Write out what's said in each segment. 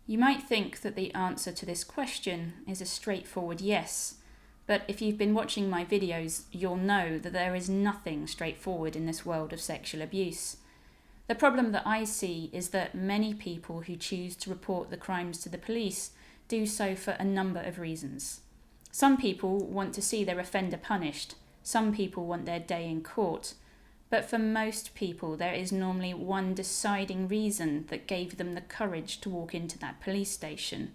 You might think that the answer to this question is a straightforward yes, but if you've been watching my videos, you'll know that there is nothing straightforward in this world of sexual abuse. The problem that I see is that many people who choose to report the crimes to the police do so for a number of reasons. Some people want to see their offender punished, some people want their day in court, but for most people there is normally one deciding reason that gave them the courage to walk into that police station.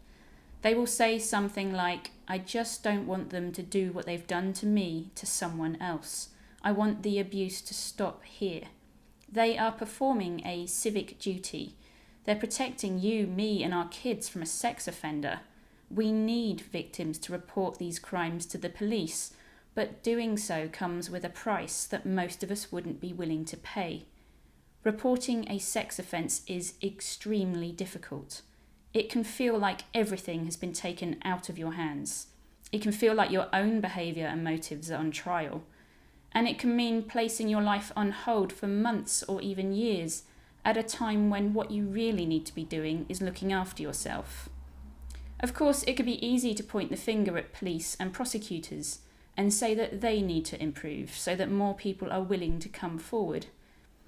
They will say something like, "I just don't want them to do what they've done to me to someone else. I want the abuse to stop here." They are performing a civic duty. They're protecting you, me, and our kids from a sex offender. We need victims to report these crimes to the police, but doing so comes with a price that most of us wouldn't be willing to pay. Reporting a sex offence is extremely difficult. It can feel like everything has been taken out of your hands. It can feel like your own behaviour and motives are on trial. And it can mean placing your life on hold for months or even years at a time when what you really need to be doing is looking after yourself. Of course, it could be easy to point the finger at police and prosecutors and say that they need to improve so that more people are willing to come forward.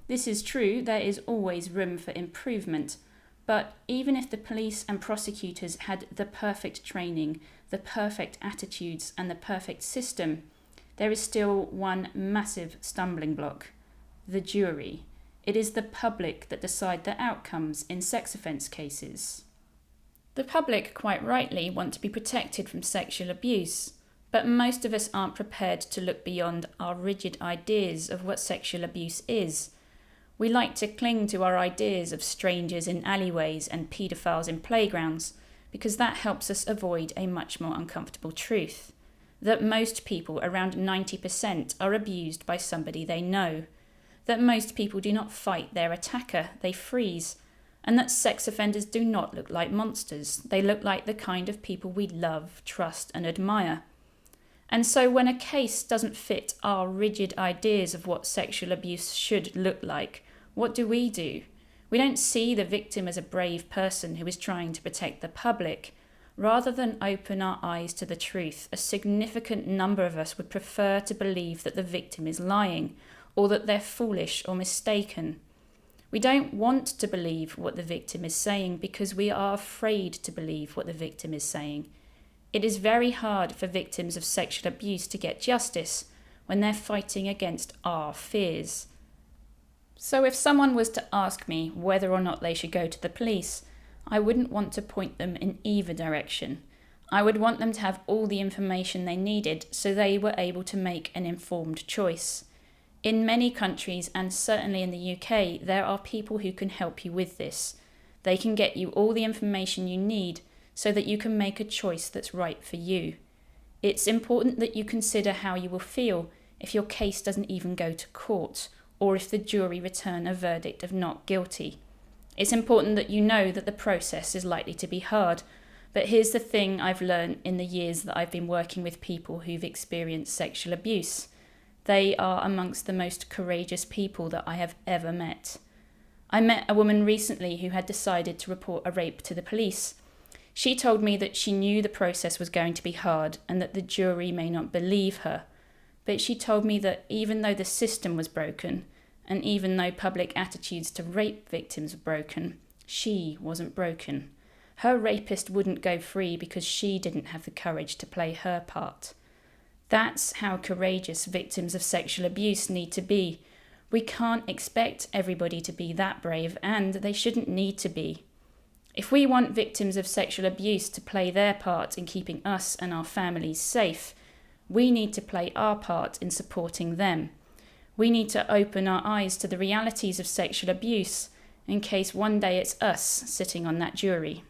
This is true, there is always room for improvement, but even if the police and prosecutors had the perfect training, the perfect attitudes and the perfect system, there is still one massive stumbling block: the jury. It is the public that decide the outcomes in sex offence cases. The public, quite rightly, want to be protected from sexual abuse, but most of us aren't prepared to look beyond our rigid ideas of what sexual abuse is. We like to cling to our ideas of strangers in alleyways and paedophiles in playgrounds because that helps us avoid a much more uncomfortable truth: that most people, around 90%, are abused by somebody they know, that most people do not fight their attacker, they freeze, and that sex offenders do not look like monsters, they look like the kind of people we love, trust and admire. And so when a case doesn't fit our rigid ideas of what sexual abuse should look like, what do? We don't see the victim as a brave person who is trying to protect the public. Rather than open our eyes to the truth, a significant number of us would prefer to believe that the victim is lying, or that they're foolish or mistaken. We don't want to believe what the victim is saying because we are afraid to believe what the victim is saying. It is very hard for victims of sexual abuse to get justice when they're fighting against our fears. So if someone was to ask me whether or not they should go to the police, I wouldn't want to point them in either direction. I would want them to have all the information they needed so they were able to make an informed choice. In many countries, and certainly in the UK, there are people who can help you with this. They can get you all the information you need so that you can make a choice that's right for you. It's important that you consider how you will feel if your case doesn't even go to court, or if the jury return a verdict of not guilty. It's important that you know that the process is likely to be hard, but here's the thing I've learned in the years that I've been working with people who've experienced sexual abuse. They are amongst the most courageous people that I have ever met. I met a woman recently who had decided to report a rape to the police. She told me that she knew the process was going to be hard and that the jury may not believe her. But she told me that even though the system was broken, and even though public attitudes to rape victims were broken, she wasn't broken. Her rapist wouldn't go free because she didn't have the courage to play her part. That's how courageous victims of sexual abuse need to be. We can't expect everybody to be that brave, and they shouldn't need to be. If we want victims of sexual abuse to play their part in keeping us and our families safe, we need to play our part in supporting them. We need to open our eyes to the realities of sexual abuse in case one day it's us sitting on that jury.